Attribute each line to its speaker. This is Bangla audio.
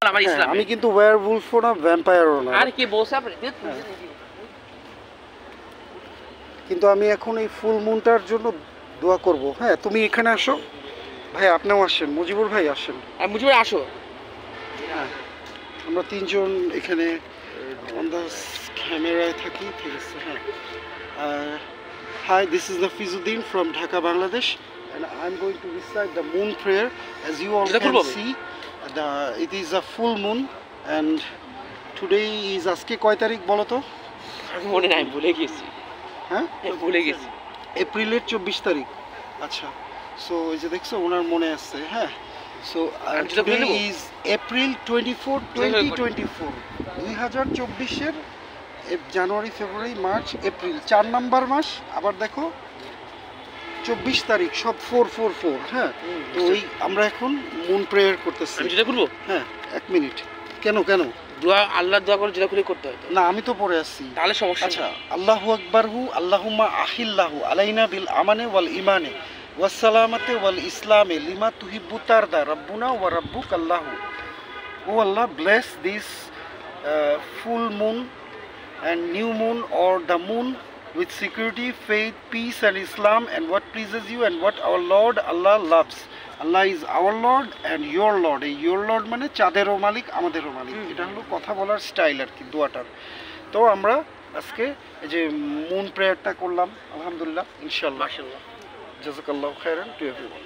Speaker 1: আমার
Speaker 2: হ্যাঁ,
Speaker 1: ইসলামে।
Speaker 2: আমি কিন্তু ওয়্যারউলফও না ভ্যাম্পায়ারও না,
Speaker 1: আর কি বলছ আপনি?
Speaker 2: কিন্তু আমি এখন এই ফুল মুনটার জন্য দোয়া করব। হ্যাঁ, তুমি এখানে আসো ভাই, আপনিও আসেন, মুজিবুর ভাই আসেন।
Speaker 1: আমি মুজিবুর আসো।
Speaker 2: হ্যাঁ, আমরা তিনজন এখানে অন দ্য ক্যামেরায় থাকি, ঠিক আছে? হ্যাঁ, hi, this is Nafizuddin from Dhaka, Bangladesh, and I'm going to recite the moon prayer. As you all can see, it is a full moon, and today is আজকে কয় তারিখ বলো তো?
Speaker 1: মনে নাই, ভুলে গেছি।
Speaker 2: হ্যাঁ,
Speaker 1: ভুলে গেছি।
Speaker 2: এপ্রিলের 24 তারিখ। আচ্ছা, সো এই যে দেখছো ওনার মনে আছে। হ্যাঁ, সো today is April 24, 2024, 2024-এর January, February, March, April 4 number মাস। আবার দেখো 24 তারিখ, সব 444। হ্যাঁ, তো ওই আমরা এখন মুন প্রেয়ার করতেছি।
Speaker 1: আমি যেটা করব?
Speaker 2: হ্যাঁ, 1 মিনিট। কেন কেন?
Speaker 1: দোয়া আল্লাহর দোয়া করে যেটা করে করতে হয়।
Speaker 2: না, আমি তো পড়ে আসছি।
Speaker 1: তাহলে সমস্যা।
Speaker 2: আচ্ছা, আল্লাহু আকবার হু আল্লাহুম্মা আহিল্লাহু আলাইনা বিল আমানে ওয়াল ইমানে ওয়াস সালামাতে ওয়াল ইসলামে লিমা তুহিব্বু তারদা রাব্বুনা ওয়া রাব্বুক আল্লাহু। ও আল্লাহ, bless this full moon and new moon or the moon with security, faith, peace and Islam, and what pleases you and what our Lord Allah loves. Allah is our Lord and your Lord. এই your Lord মানে চাঁদেরও মালিক, আমাদেরও মালিক। এটা হলো কথা বলার স্টাইল আর কি, দোয়াটার। তো আমরা আজকে এই যে মুন প্রেয়ারটা করলাম, আলহামদুলিল্লাহ, ইনশাআল্লাহ।
Speaker 1: মাশাআল্লাহ।
Speaker 2: জাযাকাল্লাহু খাইরান টু এভরিওয়ান।